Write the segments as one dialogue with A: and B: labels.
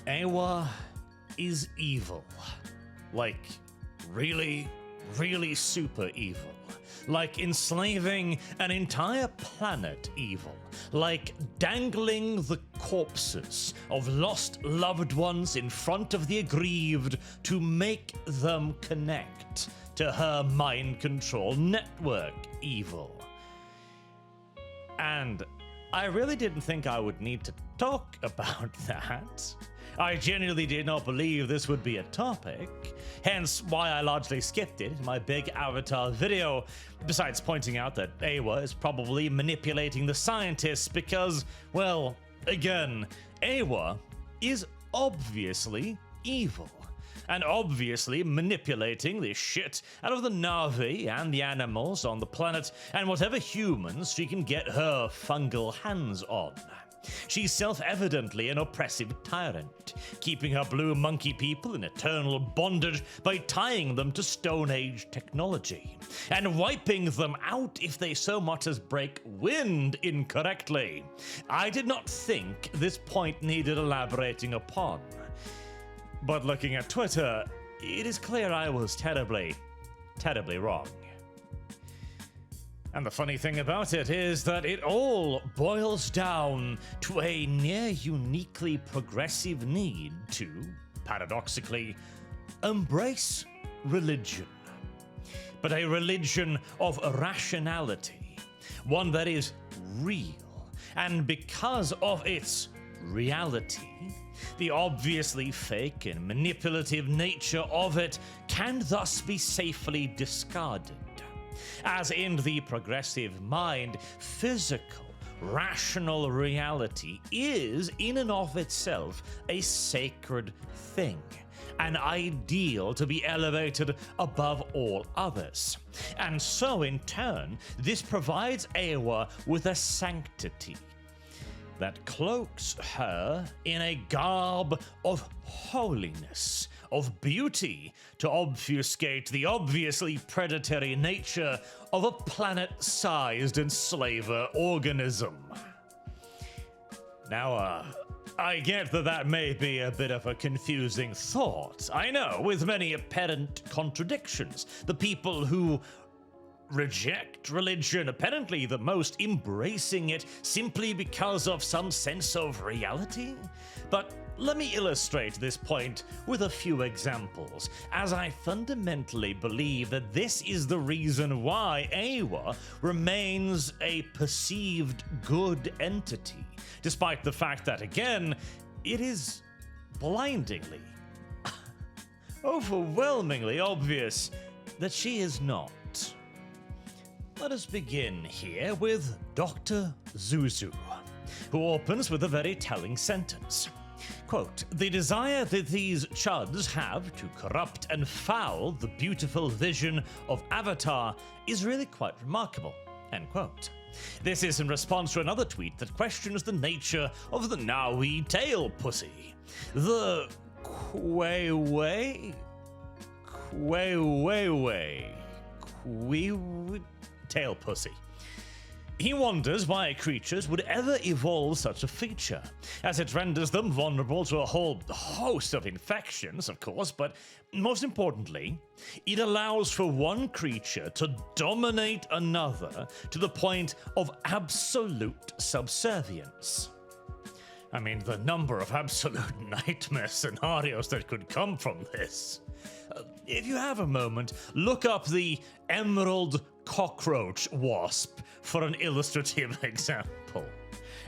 A: Eywa is evil. Like, really, really super evil. Like enslaving an entire planet evil. Like dangling the corpses of lost loved ones in front of the aggrieved to make them connect to her mind control network evil. And I really didn't think I would need to talk about that. I genuinely did not believe this would be a topic, hence why I largely skipped it in my big Avatar video, besides pointing out that Eywa is probably manipulating the scientists because, well, again, Eywa is obviously evil, and obviously manipulating the shit out of the Na'vi and the animals on the planet and whatever humans she can get her fungal hands on. She's self-evidently an oppressive tyrant, keeping her blue monkey people in eternal bondage by tying them to Stone Age technology, and wiping them out if they so much as break wind incorrectly. I did not think this point needed elaborating upon. But looking at Twitter, it is clear I was terribly, terribly wrong. And the funny thing about it is that it all boils down to a near uniquely progressive need to, paradoxically, embrace religion. But a religion of rationality, one that is real, and because of its reality, the obviously fake and manipulative nature of it can thus be safely discarded. As in the progressive mind, physical, rational reality is, in and of itself, a sacred thing, an ideal to be elevated above all others. And so, in turn, this provides Eywa with a sanctity that cloaks her in a garb of holiness, of beauty, to obfuscate the obviously predatory nature of a planet-sized enslaver organism. Now, I get that may be a bit of a confusing thought. I know, with many apparent contradictions. The people who reject religion, apparently the most embracing it simply because of some sense of reality. But let me illustrate this point with a few examples, as I fundamentally believe that this is the reason why Eywa remains a perceived good entity, despite the fact that, again, it is blindingly, overwhelmingly obvious that she is not. Let us begin here with Dr. Zuzu, who opens with a very telling sentence. Quote, "The desire that these chuds have to corrupt and foul the beautiful vision of Avatar is really quite remarkable." End quote. This is in response to another tweet that questions the nature of the Naui tail pussy. The Kwei tail pussy. He wonders why creatures would ever evolve such a feature, as it renders them vulnerable to a whole host of infections, of course, but most importantly, it allows for one creature to dominate another to the point of absolute subservience. I mean, the number of absolute nightmare scenarios that could come from this. If you have a moment, look up the emerald cockroach wasp for an illustrative example.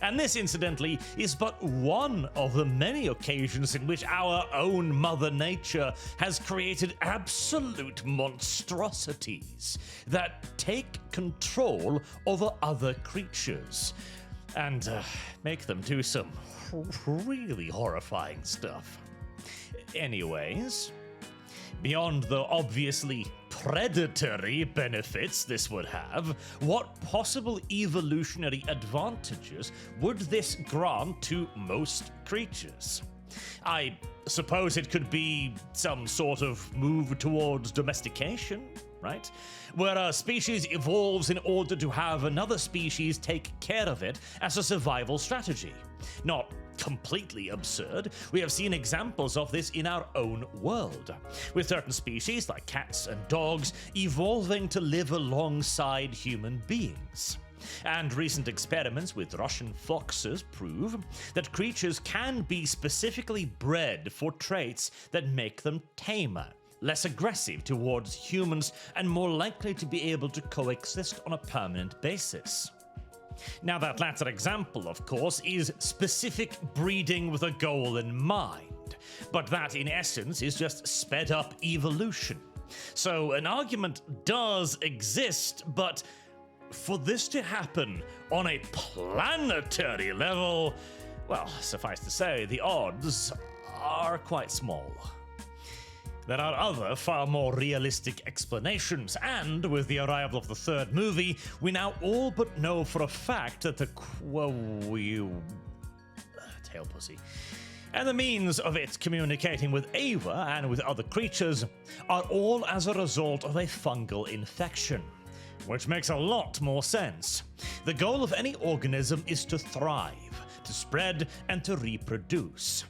A: And this, incidentally, is but one of the many occasions in which our own Mother Nature has created absolute monstrosities that take control over other creatures and make them do some really horrifying stuff. Anyways, beyond the obviously predatory benefits this would have, what possible evolutionary advantages would this grant to most creatures? I suppose it could be some sort of move towards domestication, right? Where a species evolves in order to have another species take care of it as a survival strategy. Not completely absurd, we have seen examples of this in our own world, with certain species like cats and dogs evolving to live alongside human beings. And recent experiments with Russian foxes prove that creatures can be specifically bred for traits that make them tamer, less aggressive towards humans, and more likely to be able to coexist on a permanent basis. Now, that latter example, of course, is specific breeding with a goal in mind, but that in essence is just sped up evolution. So an argument does exist, but for this to happen on a planetary level, well, suffice to say, the odds are quite small. There are other, far more realistic explanations, and with the arrival of the third movie, we now all but know for a fact that the tail pussy and the means of it communicating with Eywa and with other creatures are all as a result of a fungal infection. Which makes a lot more sense. The goal of any organism is to thrive, to spread, and to reproduce.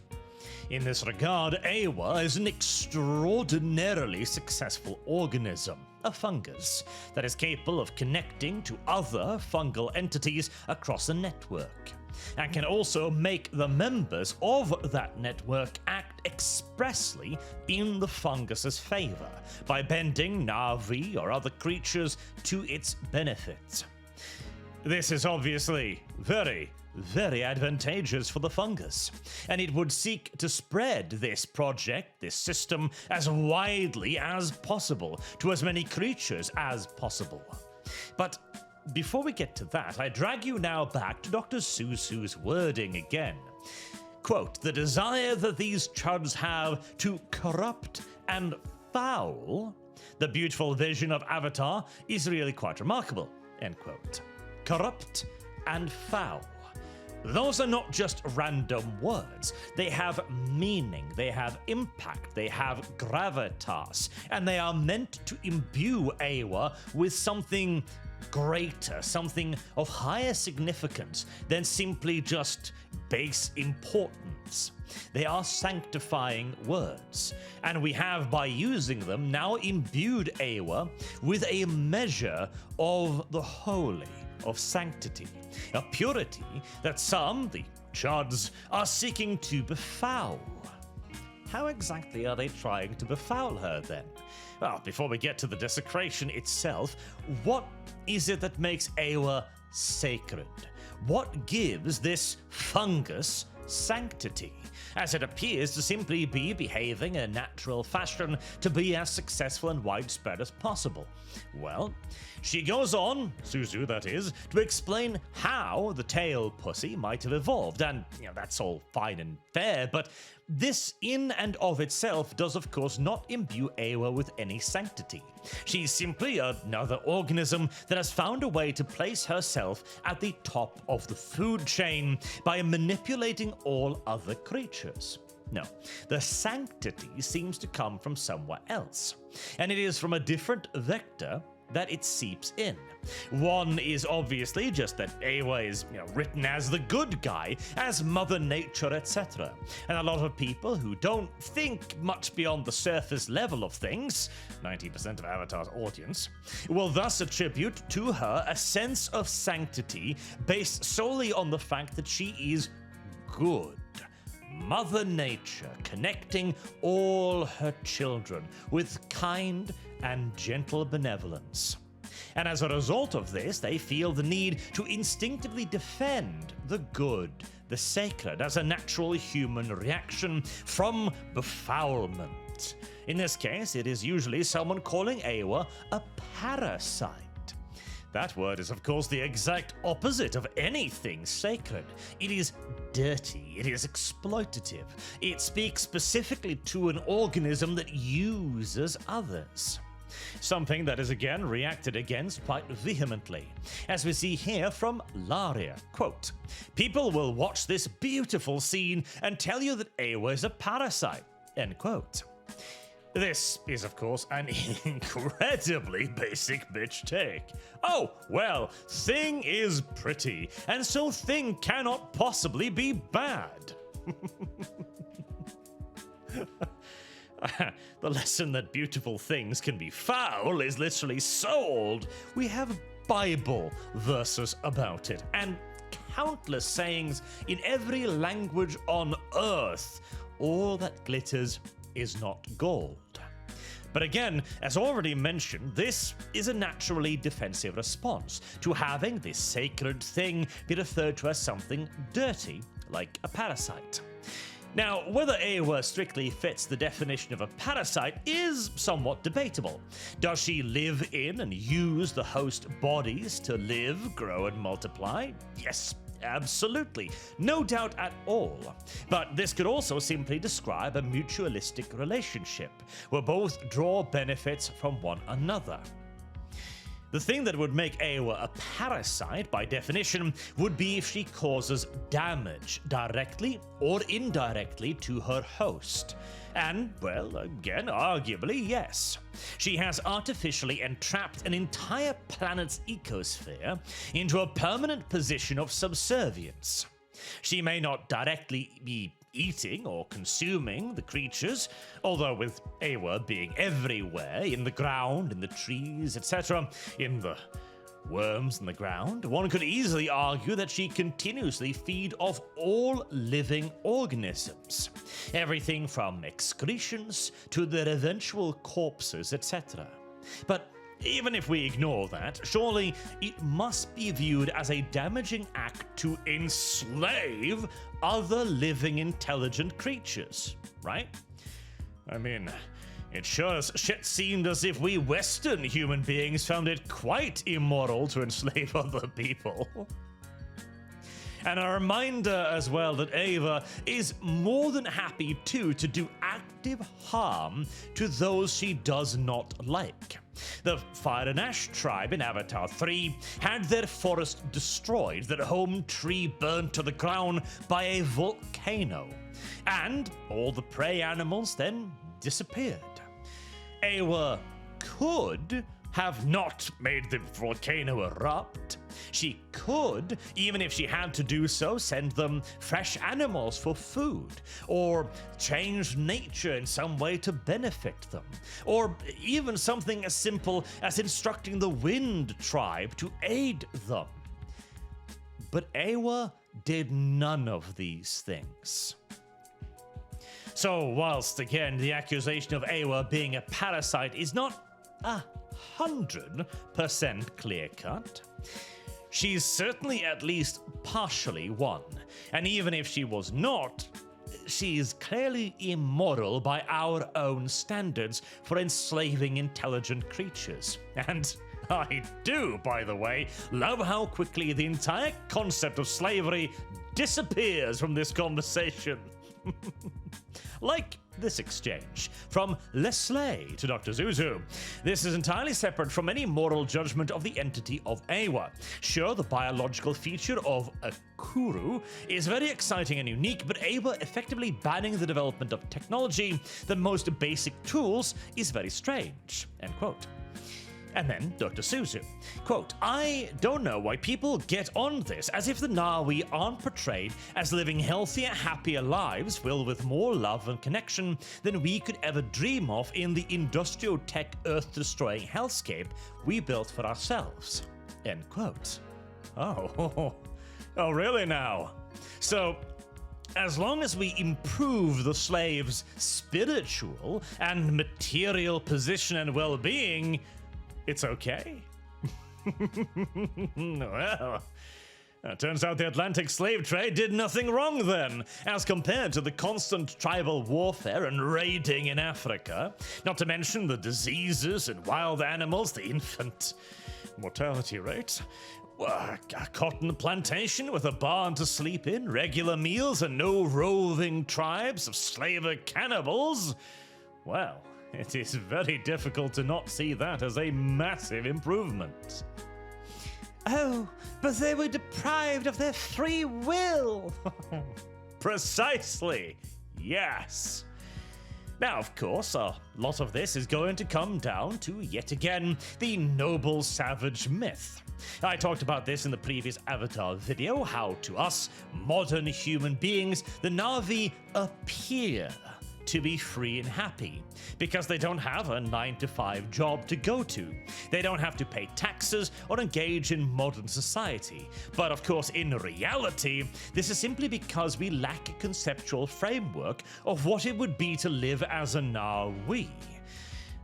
A: In this regard, Eywa is an extraordinarily successful organism, a fungus, that is capable of connecting to other fungal entities across a network, and can also make the members of that network act expressly in the fungus's favor by bending Na'vi or other creatures to its benefit. This is obviously very advantageous for the fungus, and it would seek to spread this project, this system, as widely as possible to as many creatures as possible. But before we get to that, I drag you now back to Dr. Susu's wording again. Quote, "The desire that these chuds have to corrupt and foul the beautiful vision of Avatar is really quite remarkable." End quote. Corrupt and foul. Those are not just random words. They have meaning, they have impact, they have gravitas, and they are meant to imbue Eywa with something greater, something of higher significance than simply just base importance. They are sanctifying words, and we have, by using them, now imbued Eywa with a measure of the holy, of sanctity, a purity that some, the chuds, are seeking to befoul. How exactly are they trying to befoul her then? Well, before we get to the desecration itself, what is it that makes Eywa sacred? What gives this fungus sanctity, as it appears to simply be behaving in a natural fashion to be as successful and widespread as possible? Well, she goes on, Suzu that is, to explain how the tail pussy might have evolved, and that's all fine and fair, but this in and of itself does of course not imbue Eywa with any sanctity. She's simply another organism that has found a way to place herself at the top of the food chain by manipulating all other creatures. No, the sanctity seems to come from somewhere else, and it is from a different vector that it seeps in. One is obviously just that Eywa is written as the good guy, as Mother Nature, etc. And a lot of people who don't think much beyond the surface level of things, 90% of Avatar's audience, will thus attribute to her a sense of sanctity based solely on the fact that she is good. Mother Nature connecting all her children with kind and gentle benevolence. And as a result of this, they feel the need to instinctively defend the good, the sacred, as a natural human reaction from befoulment. In this case, it is usually someone calling Eywa a parasite. That word is, of course, the exact opposite of anything sacred. It is dirty, it is exploitative. It speaks specifically to an organism that uses others. Something that is again reacted against quite vehemently, as we see here from Laria. Quote, "People will watch this beautiful scene and tell you that Eywa is a parasite." End quote. This is, of course, an incredibly basic bitch take. Oh, well, thing is pretty, and so thing cannot possibly be bad. The lesson that beautiful things can be foul is literally so old, we have Bible verses about it, and countless sayings in every language on earth. All that glitters is not gold. But again, as already mentioned, this is a naturally defensive response to having this sacred thing be referred to as something dirty, like a parasite. Now, whether Eywa strictly fits the definition of a parasite is somewhat debatable. Does she live in and use the host bodies to live, grow, and multiply? Yes, absolutely. No doubt at all. But this could also simply describe a mutualistic relationship, where both draw benefits from one another. The thing that would make Eywa a parasite, by definition, would be if she causes damage, directly or indirectly, to her host. And, well, again, arguably, yes. She has artificially entrapped an entire planet's ecosphere into a permanent position of subservience. She may not directly be eating or consuming the creatures, although with Eywa being everywhere, in the ground, in the trees, etc., in the worms in the ground, one could easily argue that she continuously feeds off all living organisms. Everything from excretions to their eventual corpses, etc. But even if we ignore that, surely it must be viewed as a damaging act to enslave other living intelligent creatures, right? I mean, it sure as shit seemed as if we Western human beings found it quite immoral to enslave other people. And a reminder as well that Eywa is more than happy to do active harm to those she does not like. The Fire and Ash tribe in Avatar 3 had their forest destroyed, their home tree burned to the ground by a volcano, and all the prey animals then disappeared. Eywa could have not made the volcano erupt. She could, even if she had to do so, send them fresh animals for food, or change nature in some way to benefit them, or even something as simple as instructing the Wind tribe to aid them. But Eywa did none of these things. So whilst again the accusation of Eywa being a parasite is not 100% clear-cut, she's certainly at least partially one, and even if she was not, she's clearly immoral by our own standards for enslaving intelligent creatures. And I do, by the way, love how quickly the entire concept of slavery disappears from this conversation. Like this exchange from Leslie to Dr. Zuzu. This is entirely separate from any moral judgment of the entity of Eywa. Sure, the biological feature of a Kuru is very exciting and unique, but Eywa effectively banning the development of technology, the most basic tools, is very strange. End quote. And then Dr. Suzu, quote, I don't know why people get on this as if the Nawi aren't portrayed as living healthier, happier lives filled with more love and connection than we could ever dream of in the industrial tech earth-destroying hellscape we built for ourselves. End quote. Oh, really now? So, as long as we improve the slave's spiritual and material position and well-being, it's okay. Well, it turns out the Atlantic slave trade did nothing wrong then, as compared to the constant tribal warfare and raiding in Africa, not to mention the diseases and wild animals, the infant mortality rate, a cotton plantation with a barn to sleep in, regular meals, and no roving tribes of slaver cannibals. Well, it is very difficult to not see that as a massive improvement. Oh, but they were deprived of their free will. Precisely, yes. Now, of course, a lot of this is going to come down to, yet again, the noble savage myth. I talked about this in the previous Avatar video, how to us, modern human beings, the Na'vi appear to be free and happy because they don't have a 9-to-5 job to go to. They don't have to pay taxes or engage in modern society. But of course, in reality, this is simply because we lack a conceptual framework of what it would be to live as a Na'vi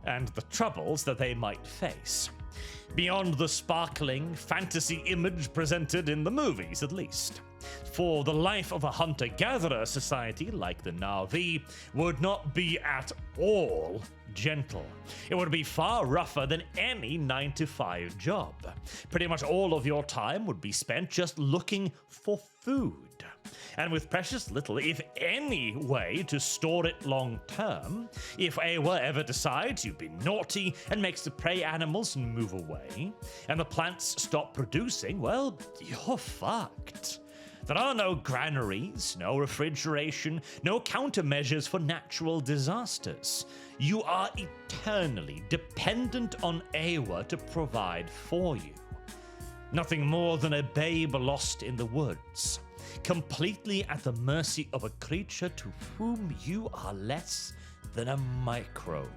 A: and the troubles that they might face. Beyond the sparkling fantasy image presented in the movies, at least. For the life of a hunter-gatherer society like the Na'vi would not be at all gentle. It would be far rougher than any 9-to-5 job. Pretty much all of your time would be spent just looking for food. And with precious little, if any, way to store it long term, if Eywa ever decides you've been naughty and makes the prey animals move away, and the plants stop producing, well, you're fucked. There are no granaries, no refrigeration, no countermeasures for natural disasters. You are eternally dependent on Eywa to provide for you. Nothing more than a babe lost in the woods, completely at the mercy of a creature to whom you are less than a microbe.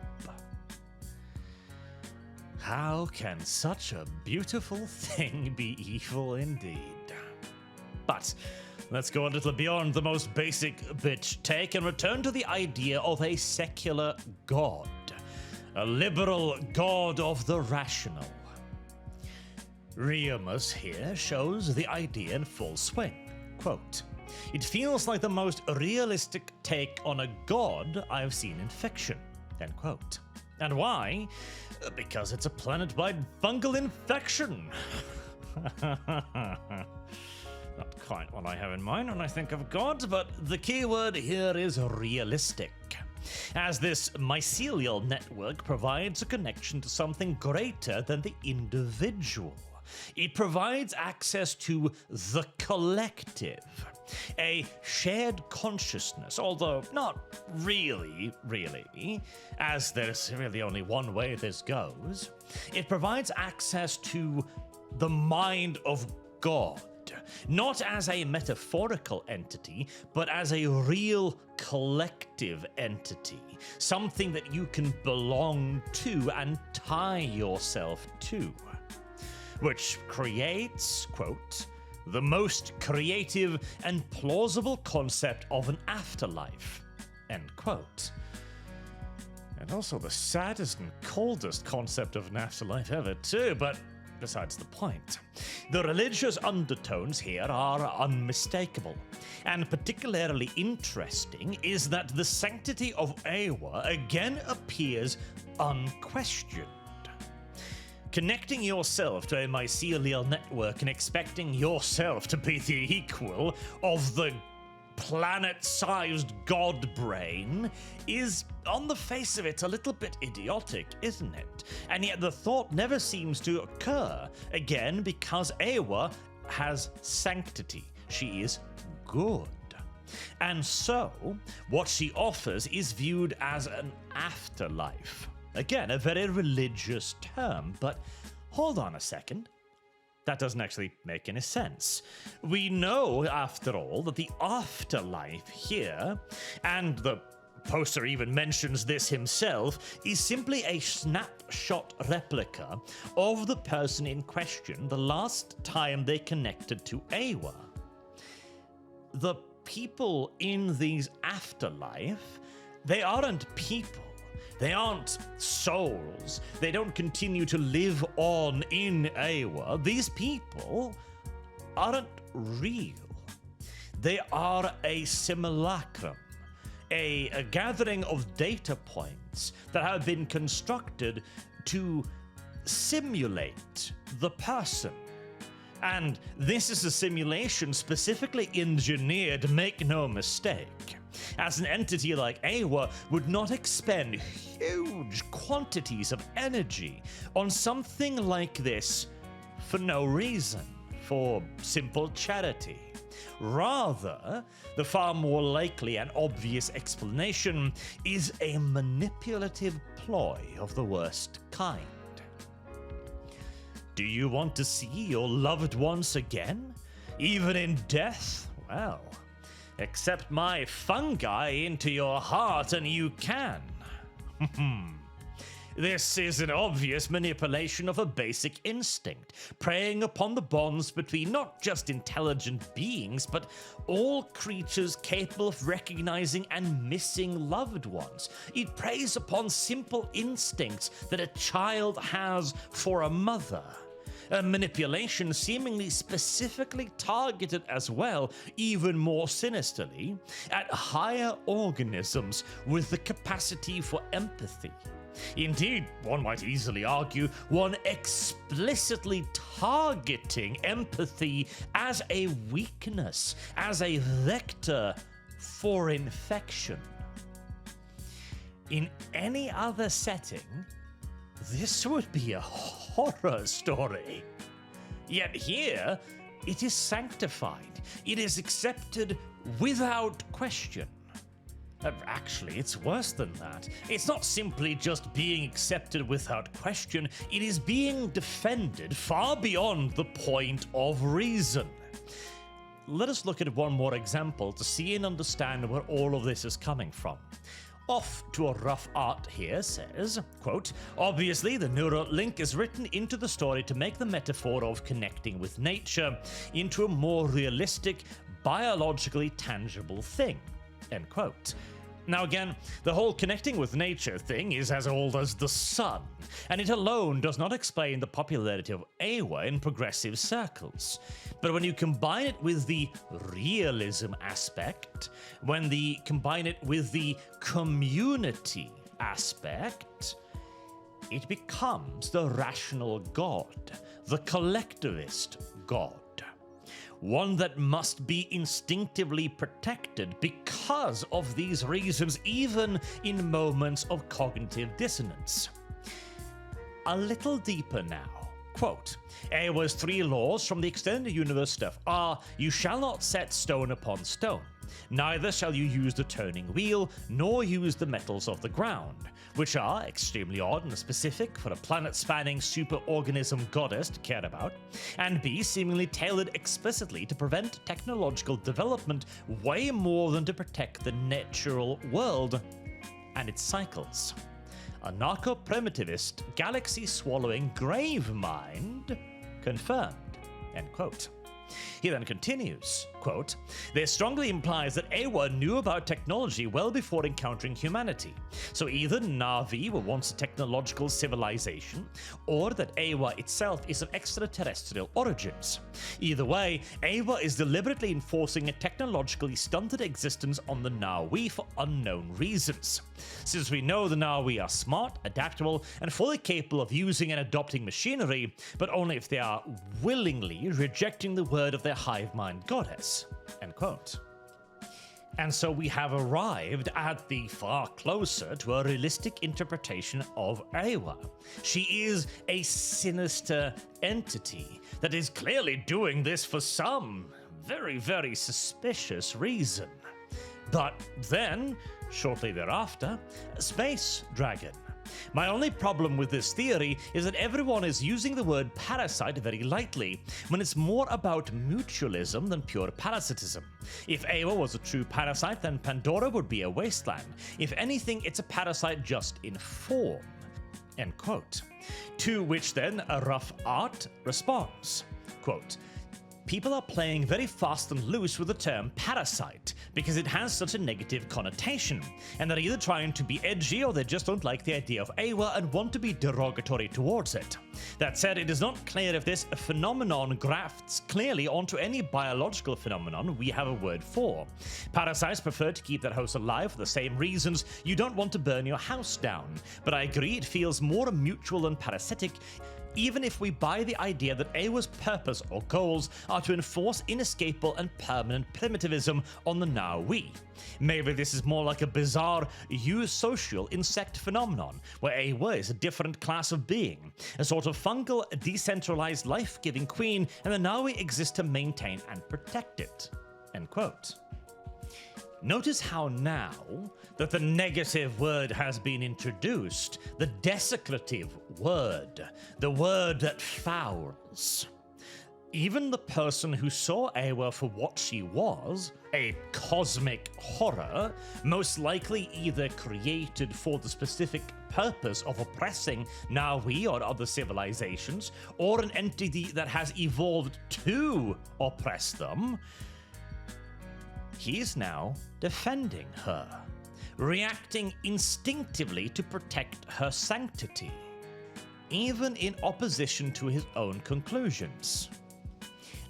A: How can such a beautiful thing be evil indeed? But let's go a little beyond the most basic bitch take and return to the idea of a secular god, a liberal god of the rational. Remus here shows the idea in full swing. Quote, "It feels like the most realistic take on a god I've seen in fiction." End quote. And why? Because it's a planet-wide fungal infection. Not quite what I have in mind when I think of God, but the keyword here is realistic, as this mycelial network provides a connection to something greater than the individual. It provides access to the collective, a shared consciousness, although not really, as there's really only one way this goes. It provides access to the mind of God, not as a metaphorical entity, but as a real collective entity, something that you can belong to and tie yourself to, which creates, quote, "the most creative and plausible concept of an afterlife," end quote. And also the saddest and coldest concept of an afterlife ever, too, but besides the point. The religious undertones here are unmistakable, and particularly interesting is that the sanctity of Eywa again appears unquestioned. Connecting yourself to a mycelial network and expecting yourself to be the equal of the planet-sized god brain is, on the face of it, a little bit idiotic, isn't it? And yet the thought never seems to occur, again, because Eywa has sanctity. She is good. And so, what she offers is viewed as an afterlife. Again, a very religious term, but hold on a second. That doesn't actually make any sense. We know, after all, that the afterlife here, and the poster even mentions this himself, is simply a snapshot replica of the person in question the last time they connected to Eywa. The people in these afterlife, they aren't people. They aren't souls. They don't continue to live on in Eywa. These people aren't real. They are a simulacrum, a gathering of data points that have been constructed to simulate the person. And this is a simulation specifically engineered, make no mistake, as an entity like Eywa would not expend huge quantities of energy on something like this for no reason, for simple charity. Rather, the far more likely and obvious explanation is a manipulative ploy of the worst kind. Do you want to see your loved ones again? Even in death? Well, accept my fungi into your heart and you can. This is an obvious manipulation of a basic instinct, preying upon the bonds between not just intelligent beings, but all creatures capable of recognizing and missing loved ones. It preys upon simple instincts that a child has for a mother. A manipulation seemingly specifically targeted as well, even more sinisterly, at higher organisms with the capacity for empathy. Indeed, one might easily argue, one explicitly targeting empathy as a weakness, as a vector for infection. In any other setting, this would be a horror story. Yet here, it is sanctified. It is accepted without question. Actually, it's worse than that. It's not simply just being accepted without question, it is being defended far beyond the point of reason. Let us look at one more example to see and understand where all of this is coming from. Off to a rough art here says, quote, obviously the neural link is written into the story to make the metaphor of connecting with nature into a more realistic, biologically tangible thing, end quote. Now again, the whole connecting with nature thing is as old as the sun, and it alone does not explain the popularity of Eywa in progressive circles. But when you combine it with the realism aspect, when you combine it with the community aspect, it becomes the rational God, the collectivist God. One that must be instinctively protected because of these reasons, even in moments of cognitive dissonance. A little deeper now. Quote, Eywa's 3 laws from the extended universe stuff are, you shall not set stone upon stone, neither shall you use the turning wheel, nor use the metals of the ground, which are extremely odd and specific for a planet-spanning superorganism goddess to care about, and B, seemingly tailored explicitly to prevent technological development way more than to protect the natural world and its cycles. A narco-primitivist, galaxy-swallowing grave mind confirmed, end quote. He then continues, quote, this strongly implies that Eywa knew about technology well before encountering humanity. So either Na'vi were once a technological civilization, or that Eywa itself is of extraterrestrial origins. Either way, Eywa is deliberately enforcing a technologically stunted existence on the Na'vi for unknown reasons. Since we know the Na'vi are smart, adaptable, and fully capable of using and adopting machinery, but only if they are willingly rejecting the word of their hive mind goddess, end quote. And so we have arrived at the far closer to a realistic interpretation of Eywa. She is a sinister entity that is clearly doing this for some very, very suspicious reason. But then, shortly thereafter, a space dragon. My only problem with this theory is that everyone is using the word parasite very lightly, when it's more about mutualism than pure parasitism. If Eywa was a true parasite, then Pandora would be a wasteland. If anything, it's a parasite just in form. End quote. To which then a rough art responds, quote, people are playing very fast and loose with the term parasite because it has such a negative connotation, and they're either trying to be edgy or they just don't like the idea of Eywa and want to be derogatory towards it. That said, it is not clear if this phenomenon grafts clearly onto any biological phenomenon we have a word for. Parasites prefer to keep their house alive for the same reasons you don't want to burn your house down, but I agree it feels more mutual than parasitic, even if we buy the idea that Eywa's purpose or goals are to enforce inescapable and permanent primitivism on the Na'vi. Maybe this is more like a bizarre eusocial insect phenomenon, where Eywa is a different class of being, a sort of fungal, decentralized, life-giving queen, and the Na'vi exist to maintain and protect it. End quote. Notice how now that the negative word has been introduced, the desecrative word, the word that fouls. Even the person who saw Eywa for what she was, a cosmic horror, most likely either created for the specific purpose of oppressing Nawi or other civilizations, or an entity that has evolved to oppress them, he is now defending her, reacting instinctively to protect her sanctity, even in opposition to his own conclusions.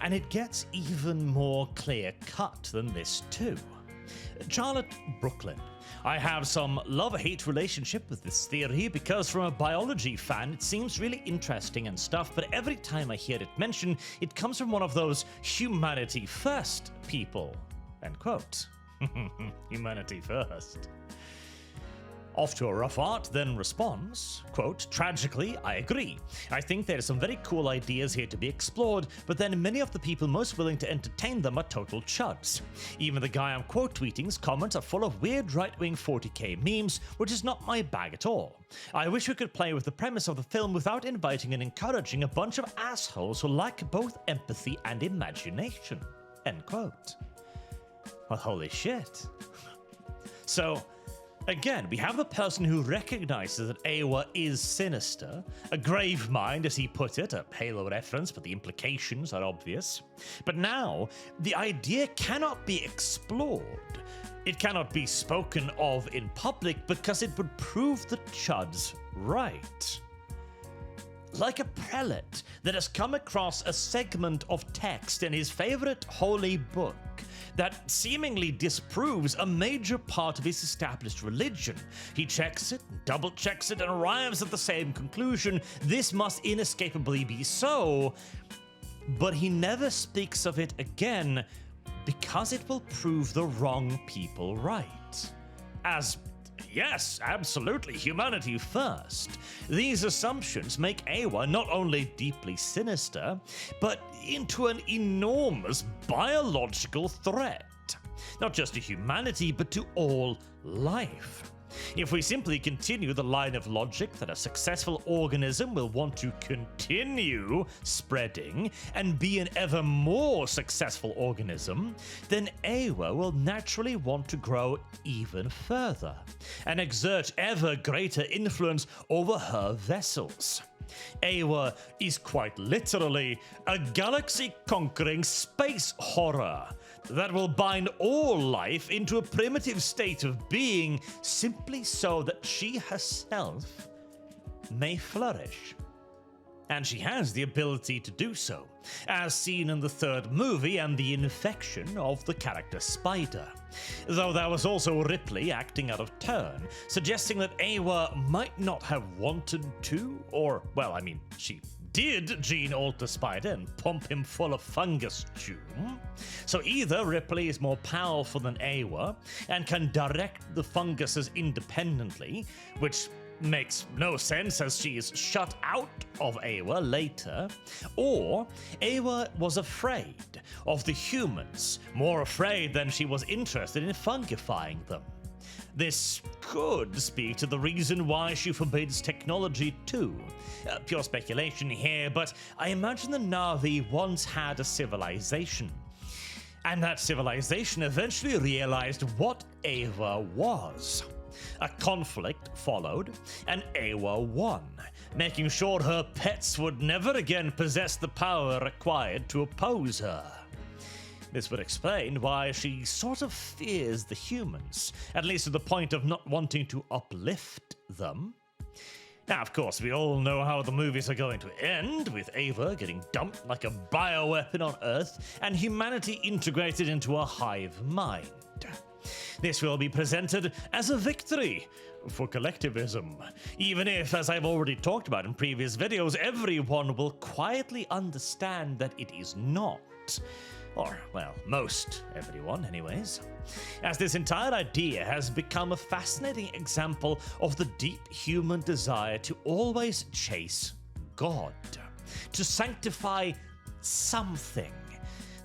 A: And it gets even more clear-cut than this too. Charlotte Brooklyn. I have some love-hate relationship with this theory because from a biology fan it seems really interesting and stuff, but every time I hear it mentioned, it comes from one of those humanity first people. End quote. Humanity first. Off to a rough art, then responds, quote, tragically, I agree. I think there are some very cool ideas here to be explored, but then many of the people most willing to entertain them are total chuds. Even the guy I'm quote tweeting's comments are full of weird right-wing 40k memes, which is not my bag at all. I wish we could play with the premise of the film without inviting and encouraging a bunch of assholes who lack both empathy and imagination. End quote. Well, holy shit. So, again, we have the person who recognizes that Eywa is sinister, a grave mind, as he put it, a Halo reference, but the implications are obvious. But now, the idea cannot be explored. It cannot be spoken of in public because it would prove the chuds right. Like a prelate that has come across a segment of text in his favorite holy book that seemingly disproves a major part of his established religion. He checks it, double checks it, and arrives at the same conclusion. This must inescapably be so, but he never speaks of it again because it will prove the wrong people right. As yes, absolutely, humanity first. These assumptions make Eywa not only deeply sinister, but into an enormous biological threat. Not just to humanity, but to all life. If we simply continue the line of logic that a successful organism will want to continue spreading and be an ever more successful organism, then Eywa will naturally want to grow even further and exert ever greater influence over her vessels. Eywa is quite literally a galaxy-conquering space horror that will bind all life into a primitive state of being simply so that she herself may flourish. And she has the ability to do so, as seen in the third movie and the infection of the character Spider. Though there was also Ripley acting out of turn, suggesting that Eywa might not have wanted to, or, well, I mean, she did gene alter Spider and pump him full of fungus doom. So either Ripley is more powerful than Eywa and can direct the funguses independently, which makes no sense as she is shut out of Eywa later, or Eywa was afraid of the humans, more afraid than she was interested in fungifying them. This could speak to the reason why she forbids technology too. Pure speculation here, but I imagine the Na'vi once had a civilization. And that civilization eventually realized what Eywa was. A conflict followed, and Eywa won, making sure her pets would never again possess the power required to oppose her. This would explain why she sort of fears the humans, at least to the point of not wanting to uplift them. Now, of course, we all know how the movies are going to end, with Eywa getting dumped like a bioweapon on Earth, and humanity integrated into a hive mind. This will be presented as a victory for collectivism, even if, as I've already talked about in previous videos, everyone will quietly understand that it is not. Or, well, most everyone, anyways. As this entire idea has become a fascinating example of the deep human desire to always chase God, to sanctify something.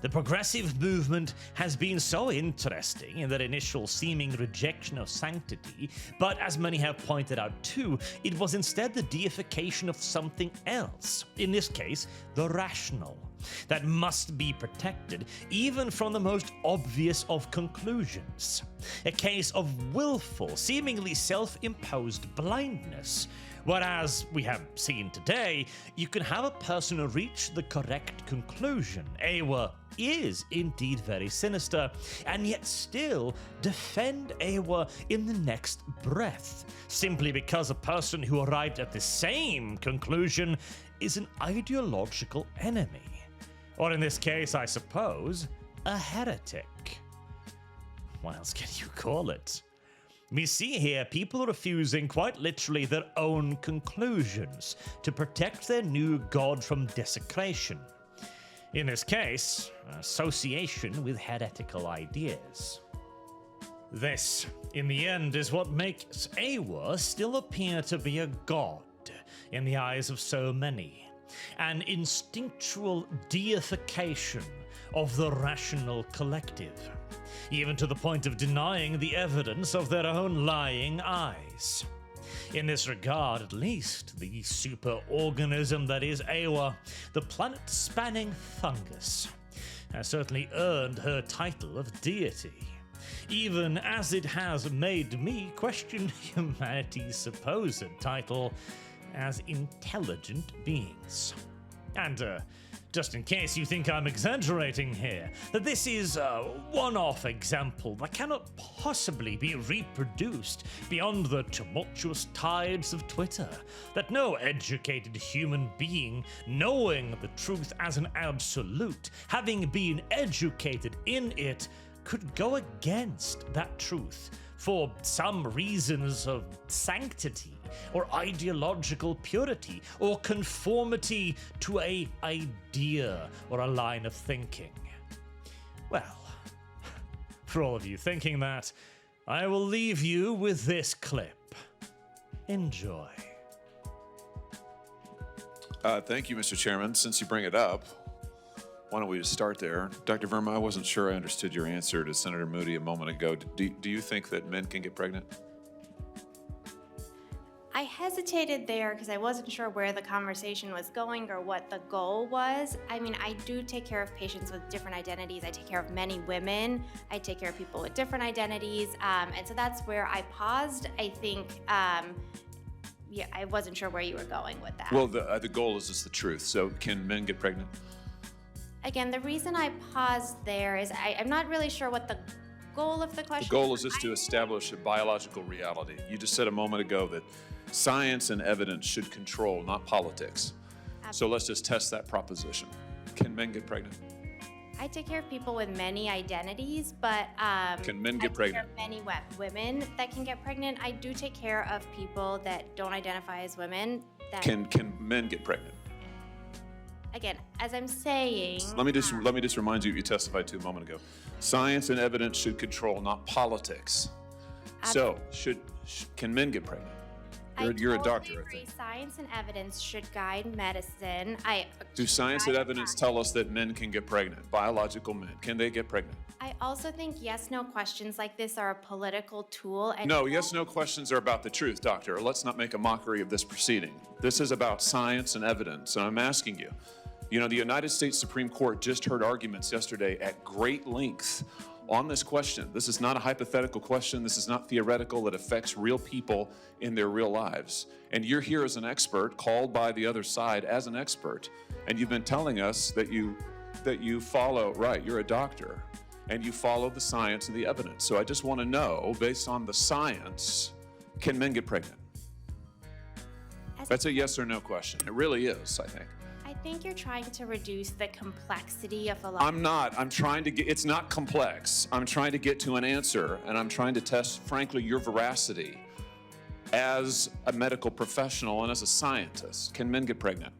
A: The progressive movement has been so interesting in their initial seeming rejection of sanctity, but as many have pointed out too, it was instead the deification of something else, in this case, the rational, that must be protected even from the most obvious of conclusions. A case of willful, seemingly self-imposed blindness. Whereas we have seen today, you can have a person reach the correct conclusion. Eywa is indeed very sinister, and yet still defend Eywa in the next breath, simply because a person who arrived at the same conclusion is an ideological enemy. Or in this case, I suppose, a heretic. What else can you call it? We see here people refusing quite literally their own conclusions to protect their new god from desecration. In this case, association with heretical ideas. This, in the end, is what makes Eywa still appear to be a god in the eyes of so many. An instinctual deification of the rational collective, even to the point of denying the evidence of their own lying eyes. In this regard, at least, the superorganism that is Eywa, the planet-spanning fungus, has certainly earned her title of deity, even as it has made me question humanity's supposed title as intelligent beings. And, just in case you think I'm exaggerating here, that this is a one-off example that cannot possibly be reproduced beyond the tumultuous tides of Twitter, that no educated human being, knowing the truth as an absolute, having been educated in it, could go against that truth for some reasons of sanctity, or ideological purity, or conformity to an idea or a line of thinking. Well, for all of you thinking that, I will leave you with this clip. Enjoy.
B: Thank you, Mr. Chairman. Since you bring it up, why don't we just start there? Dr. Verma, I wasn't sure I understood your answer to Senator Moody a moment ago. Do you think that men can get pregnant?
C: I hesitated there because I wasn't sure where the conversation was going or what the goal was. I mean, I do take care of patients with different identities. I take care of many women. I take care of people with different identities. And so that's where I paused. I think, yeah, I wasn't sure where you were going with that.
B: Well, the goal is just the truth. So can men get pregnant?
C: Again, the reason I paused there is I'm not really sure what the goal of the question is.
B: The goal is just to establish a biological reality. You just said a moment ago that science and evidence should control, not politics. Absolutely. So let's just test that proposition. Can men get pregnant?
C: I take care of people with many identities, but
B: can men get pregnant?
C: I take care of many women that can get pregnant. I do take care of people that don't identify as women.
B: Can men get pregnant?
C: Again, as I'm saying,
B: let me just remind you what you testified to a moment ago. Science and evidence should control, not politics. Absolutely. So can men get pregnant? You're a doctor, I think.
C: Science and evidence should guide medicine.
B: Do science and evidence tell us that men can get pregnant? Biological men, can they get pregnant?
C: I also think yes/no questions like this are a political tool. And
B: no, yes/no questions are about the truth, doctor. Let's not make a mockery of this proceeding. This is about science and evidence, and I'm asking you. You know, the United States Supreme Court just heard arguments yesterday at great length on this question. This is not a hypothetical question. This is not theoretical. It affects real people in their real lives. And you're here as an expert, called by the other side as an expert. And you've been telling us that you follow, right, you're a doctor, and you follow the science and the evidence. So I just want to know, based on the science, can men get pregnant? That's a yes or no question. It really is, I think.
C: I think you're trying to reduce the complexity of a lot.
B: I'm not. I'm trying to get, it's not complex. I'm trying to get to an answer, and I'm trying to test, frankly, your veracity as a medical professional and as a scientist. Can men get pregnant?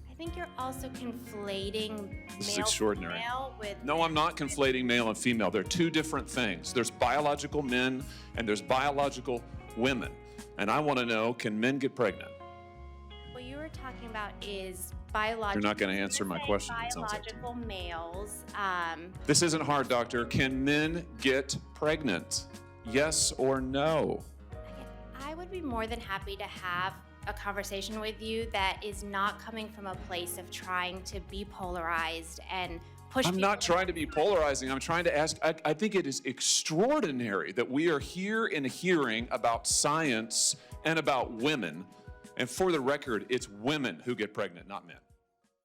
C: I think you're also conflating
B: This is
C: male
B: extraordinary.
C: and female with...
B: No, I'm not conflating male and female. They're two different things. There's biological men and there's biological women. And I want to know, can men get pregnant?
C: What you were talking about is biological.
B: You're not going to answer my question, it sounds like to me.
C: Biological males.
B: This isn't hard, doctor. Can men get pregnant? Yes or no?
C: I would be more than happy to have a conversation with you that is not coming from a place of trying to be polarized and push
B: I'm
C: people.
B: not trying to be polarizing. I'm trying to ask. I think it is extraordinary that we are here in a hearing about science and about women. And for the record, it's women who get pregnant, not men.